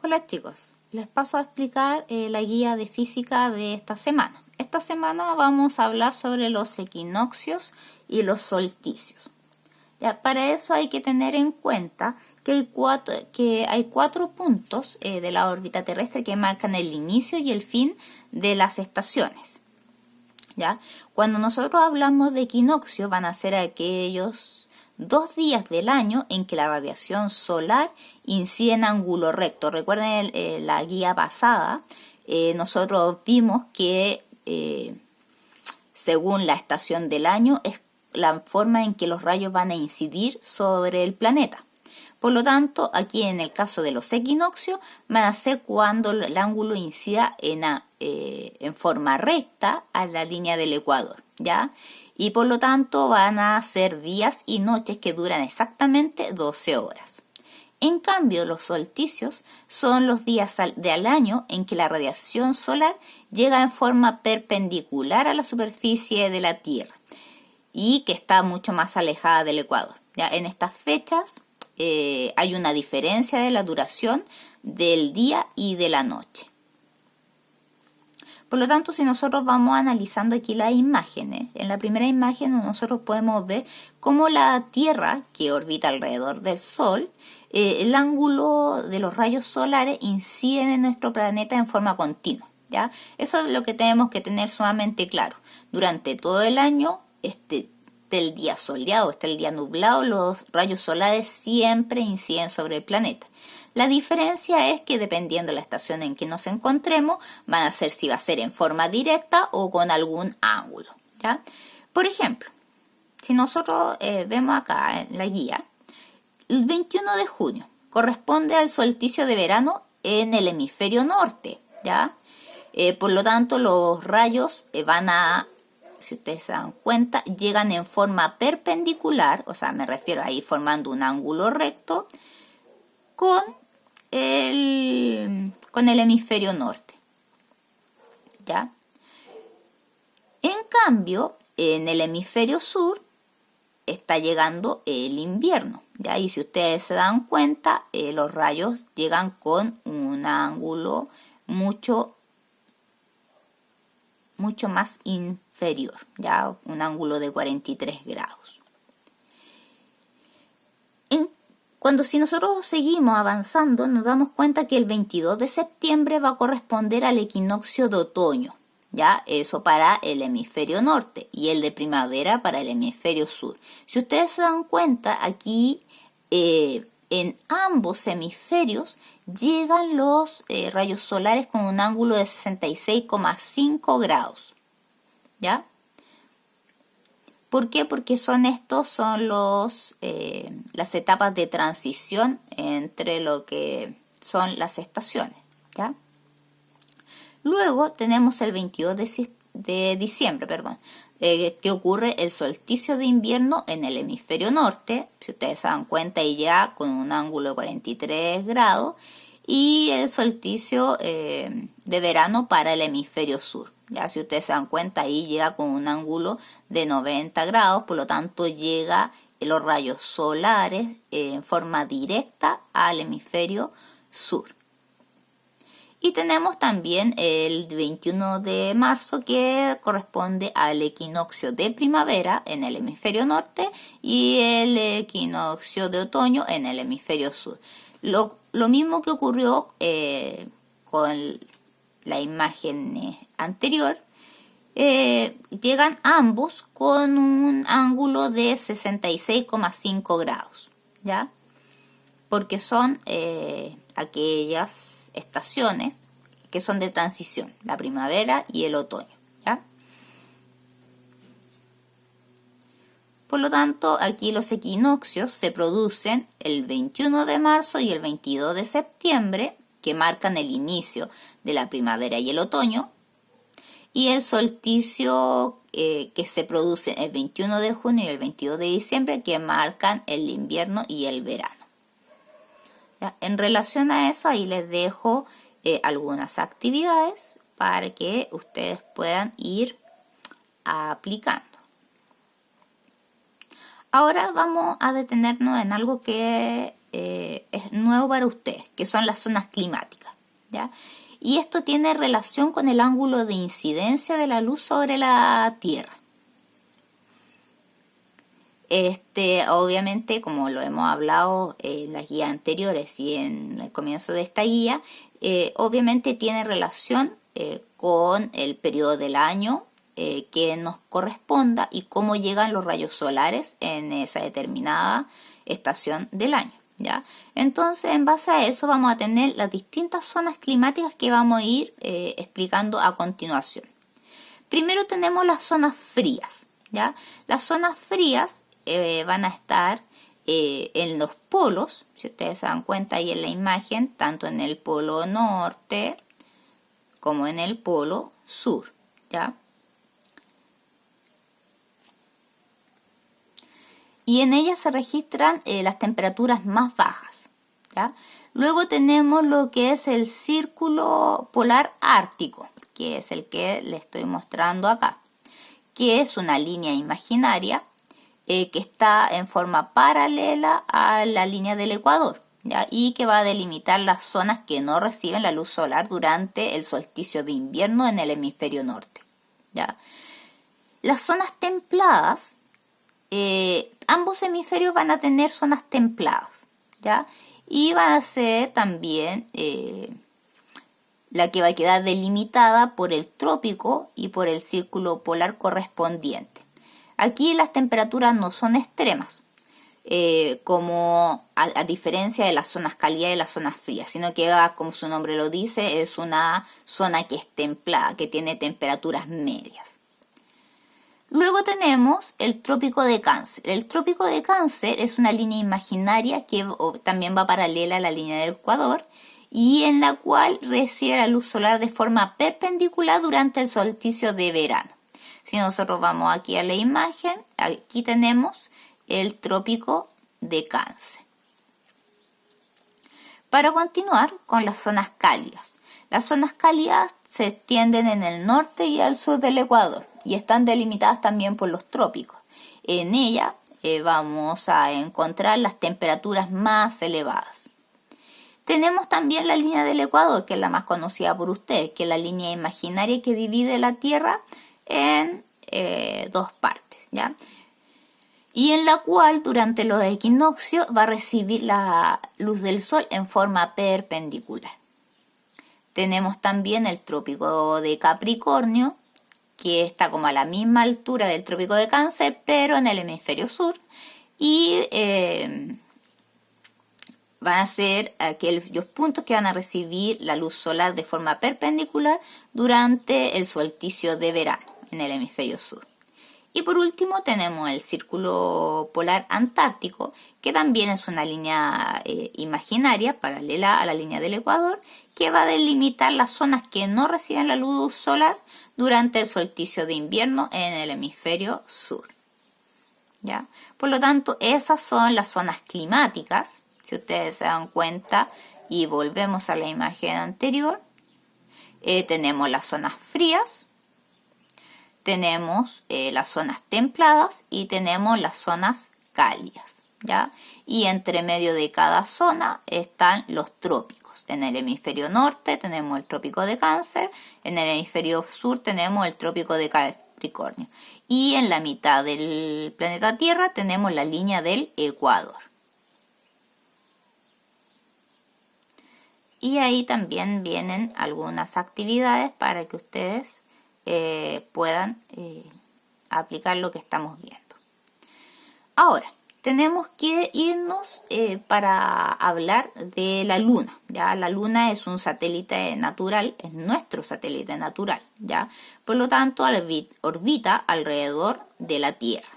Hola chicos, les paso a explicar la guía de física de esta semana. Esta semana vamos a hablar sobre los equinoccios y los solsticios. Ya, para eso hay que tener en cuenta que hay cuatro puntos de la órbita terrestre que marcan el inicio y el fin de las estaciones. ¿Ya? Cuando nosotros hablamos de equinoccio van a ser aquellos 2 días del año en que la radiación solar incide en ángulo recto. Recuerden la guía pasada, nosotros vimos que según la estación del año es la forma en que los rayos van a incidir sobre el planeta. Por lo tanto, aquí en el caso de los equinoccios, van a ser cuando el ángulo incida en forma recta a la línea del ecuador, ¿ya? Y por lo tanto van a ser días y noches que duran exactamente 12 horas. En cambio, los solsticios son los días del año en que la radiación solar llega en forma perpendicular a la superficie de la Tierra y que está mucho más alejada del ecuador. ¿Ya? En estas fechas hay una diferencia de la duración del día y de la noche. Por lo tanto, si nosotros vamos analizando aquí las imágenes, en la primera imagen nosotros podemos ver cómo la Tierra, que orbita alrededor del Sol, el ángulo de los rayos solares inciden en nuestro planeta en forma continua, ¿ya? Eso es lo que tenemos que tener sumamente claro. Durante todo el año, del día soleado hasta el día nublado, los rayos solares siempre inciden sobre el planeta. La diferencia es que dependiendo de la estación en que nos encontremos, van a ser si va a ser en forma directa o con algún ángulo, ¿ya? Por ejemplo, si nosotros vemos acá en la guía, el 21 de junio corresponde al solsticio de verano en el hemisferio norte, ¿ya? Por lo tanto, los rayos van a, si ustedes se dan cuenta, llegan en forma perpendicular, o sea, me refiero ahí formando un ángulo recto, con el hemisferio norte, ¿ya? En cambio, en el hemisferio sur está llegando el invierno, ¿ya? Y si ustedes se dan cuenta, los rayos llegan con un ángulo mucho más inferior, ¿ya? Un ángulo de 43 grados. Si nosotros seguimos avanzando, nos damos cuenta que el 22 de septiembre va a corresponder al equinoccio de otoño, ¿ya? Eso para el hemisferio norte y el de primavera para el hemisferio sur. Si ustedes se dan cuenta, aquí en ambos hemisferios llegan los rayos solares con un ángulo de 66,5 grados, ¿ya? ¿Por qué? Porque son las etapas de transición entre lo que son las estaciones, ¿ya? Luego tenemos el 22 de diciembre, que ocurre el solsticio de invierno en el hemisferio norte, si ustedes se dan cuenta, y ya con un ángulo de 43 grados, y el solsticio de verano para el hemisferio sur. Ya si ustedes se dan cuenta, ahí llega con un ángulo de 90 grados, por lo tanto llega los rayos solares en forma directa al hemisferio sur. Y tenemos también el 21 de marzo que corresponde al equinoccio de primavera en el hemisferio norte y el equinoccio de otoño en el hemisferio sur. Lo mismo que ocurrió con la imagen anterior, llegan ambos con un ángulo de 66,5 grados, ¿ya? Porque son aquellas estaciones que son de transición, la primavera y el otoño, ¿ya? Por lo tanto, aquí los equinoccios se producen el 21 de marzo y el 22 de septiembre, que marcan el inicio de la primavera y el otoño, y el solsticio que se produce el 21 de junio y el 22 de diciembre, que marcan el invierno y el verano. ¿Ya? En relación a eso, ahí les dejo algunas actividades para que ustedes puedan ir aplicando. Ahora vamos a detenernos en algo que es nuevo para ustedes, que son las zonas climáticas, ¿ya? Y esto tiene relación con el ángulo de incidencia de la luz sobre la Tierra. Obviamente, como lo hemos hablado en las guías anteriores y en el comienzo de esta guía, obviamente tiene relación con el periodo del año que nos corresponda y cómo llegan los rayos solares en esa determinada estación del año, ¿ya? Entonces, en base a eso vamos a tener las distintas zonas climáticas que vamos a ir explicando a continuación. Primero tenemos las zonas frías, ¿ya? Las zonas frías van a estar en los polos, si ustedes se dan cuenta ahí en la imagen, tanto en el polo norte como en el polo sur, ¿ya? Y en ellas se registran las temperaturas más bajas, ¿ya? Luego tenemos lo que es el círculo polar ártico, que es el que le estoy mostrando acá, que es una línea imaginaria que está en forma paralela a la línea del Ecuador, ¿ya? Y que va a delimitar las zonas que no reciben la luz solar durante el solsticio de invierno en el hemisferio norte, ¿ya? Las zonas templadas, ambos hemisferios van a tener zonas templadas, ¿ya? Y van a ser también la que va a quedar delimitada por el trópico y por el círculo polar correspondiente. Aquí las temperaturas no son extremas, como a diferencia de las zonas cálidas y las zonas frías, sino que va, como su nombre lo dice, es una zona que es templada, que tiene temperaturas medias. Luego tenemos el trópico de Cáncer. El trópico de Cáncer es una línea imaginaria que también va paralela a la línea del Ecuador y en la cual recibe la luz solar de forma perpendicular durante el solsticio de verano. Si nosotros vamos aquí a la imagen, aquí tenemos el trópico de Cáncer. Para continuar con las zonas cálidas. Las zonas cálidas se extienden en el norte y al sur del Ecuador y están delimitadas también por los trópicos. En ella vamos a encontrar las temperaturas más elevadas. Tenemos también la línea del Ecuador, que es la más conocida por ustedes, que es la línea imaginaria que divide la Tierra en dos partes, ¿ya? Y en la cual durante los equinoccios va a recibir la luz del sol en forma perpendicular. Tenemos también el trópico de Capricornio, que está como a la misma altura del trópico de Cáncer, pero en el hemisferio sur, y van a ser aquellos puntos que van a recibir la luz solar de forma perpendicular durante el solsticio de verano en el hemisferio sur. Y por último tenemos el círculo polar antártico, que también es una línea imaginaria paralela a la línea del Ecuador, que va a delimitar las zonas que no reciben la luz solar durante el solsticio de invierno en el hemisferio sur, ¿ya? Por lo tanto, esas son las zonas climáticas. Si ustedes se dan cuenta y volvemos a la imagen anterior, tenemos las zonas frías, tenemos las zonas templadas y tenemos las zonas cálidas, ¿ya? Y entre medio de cada zona están los trópicos. En el hemisferio norte tenemos el trópico de Cáncer, en el hemisferio sur tenemos el trópico de Capricornio. Y en la mitad del planeta Tierra tenemos la línea del Ecuador. Y ahí también vienen algunas actividades para que ustedes puedan aplicar lo que estamos viendo. Ahora, tenemos que irnos para hablar de la Luna, ¿ya? La Luna es un satélite natural, es nuestro satélite natural, ¿ya? Por lo tanto, orbita alrededor de la Tierra.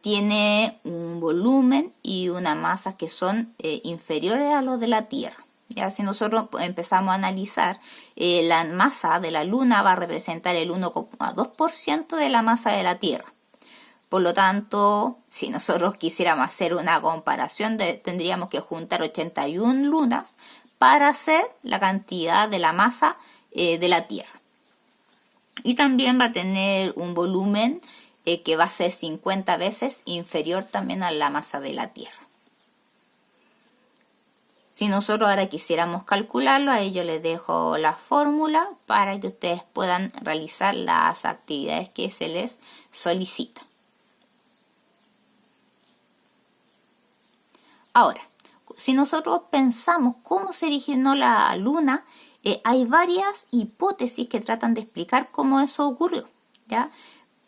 Tiene un volumen y una masa que son inferiores a los de la Tierra. Ya si nosotros empezamos a analizar, la masa de la Luna va a representar el 1,2% de la masa de la Tierra. Por lo tanto, si nosotros quisiéramos hacer una comparación, tendríamos que juntar 81 lunas para hacer la cantidad de la masa de la Tierra. Y también va a tener un volumen que va a ser 50 veces inferior también a la masa de la Tierra. Si nosotros ahora quisiéramos calcularlo, ahí yo les dejo la fórmula para que ustedes puedan realizar las actividades que se les solicita. Ahora, si nosotros pensamos cómo se originó la Luna, hay varias hipótesis que tratan de explicar cómo eso ocurrió, ¿ya?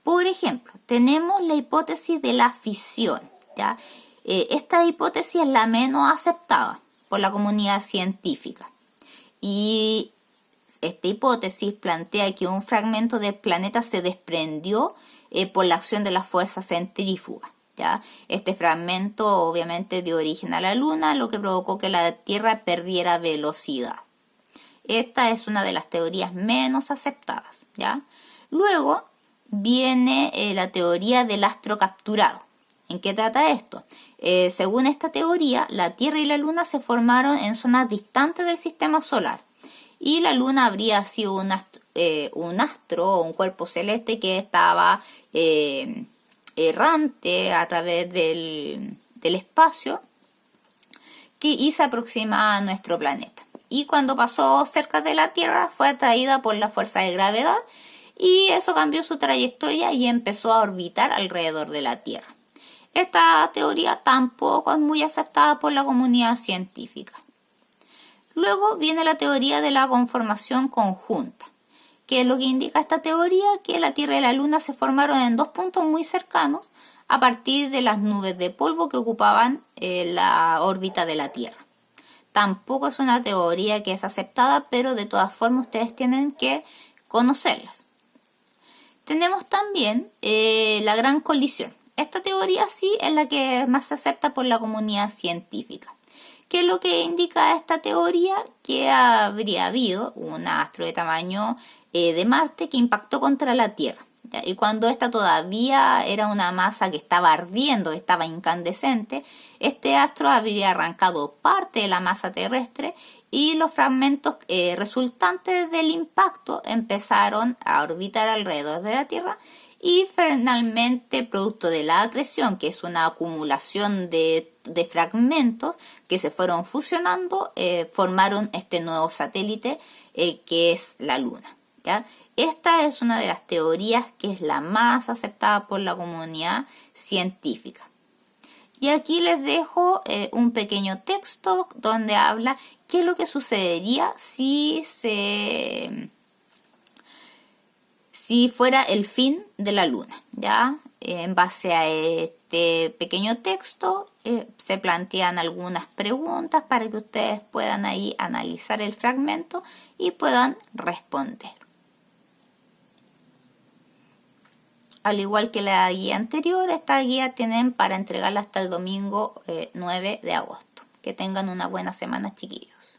Por ejemplo, tenemos la hipótesis de la fisión, ¿ya? Esta hipótesis es la menos aceptada por la comunidad científica. Y esta hipótesis plantea que un fragmento del planeta se desprendió por la acción de la fuerza centrífuga, ¿ya? Este fragmento obviamente dio origen a la Luna, lo que provocó que la Tierra perdiera velocidad. Esta es una de las teorías menos aceptadas, ¿ya? Luego viene la teoría del astro capturado. ¿En qué trata esto? Según esta teoría, la Tierra y la Luna se formaron en zonas distantes del sistema solar y la Luna habría sido un astro o un cuerpo celeste que estaba errante a través del espacio y se aproximaba a nuestro planeta. Y cuando pasó cerca de la Tierra fue atraída por la fuerza de gravedad y eso cambió su trayectoria y empezó a orbitar alrededor de la Tierra. Esta teoría tampoco es muy aceptada por la comunidad científica. Luego viene la teoría de la conformación conjunta, que es lo que indica esta teoría, que la Tierra y la Luna se formaron en dos puntos muy cercanos a partir de las nubes de polvo que ocupaban la órbita de la Tierra. Tampoco es una teoría que es aceptada, pero de todas formas ustedes tienen que conocerlas. Tenemos también la gran colisión. Esta teoría sí es la que más se acepta por la comunidad científica. ¿Qué es lo que indica esta teoría? Que habría habido un astro de tamaño de Marte que impactó contra la Tierra, ¿ya? Y cuando esta todavía era una masa que estaba ardiendo, estaba incandescente, este astro habría arrancado parte de la masa terrestre y los fragmentos resultantes del impacto empezaron a orbitar alrededor de la Tierra y finalmente, producto de la acreción, que es una acumulación de fragmentos que se fueron fusionando, formaron este nuevo satélite que es la Luna, ¿ya? Esta es una de las teorías que es la más aceptada por la comunidad científica. Y aquí les dejo un pequeño texto donde habla qué es lo que sucedería si fuera el fin de la Luna, ¿ya? En base a este pequeño texto se plantean algunas preguntas para que ustedes puedan ahí analizar el fragmento y puedan responder. Al igual que la guía anterior, esta guía tienen para entregarla hasta el domingo 9 de agosto. Que tengan una buena semana, chiquillos.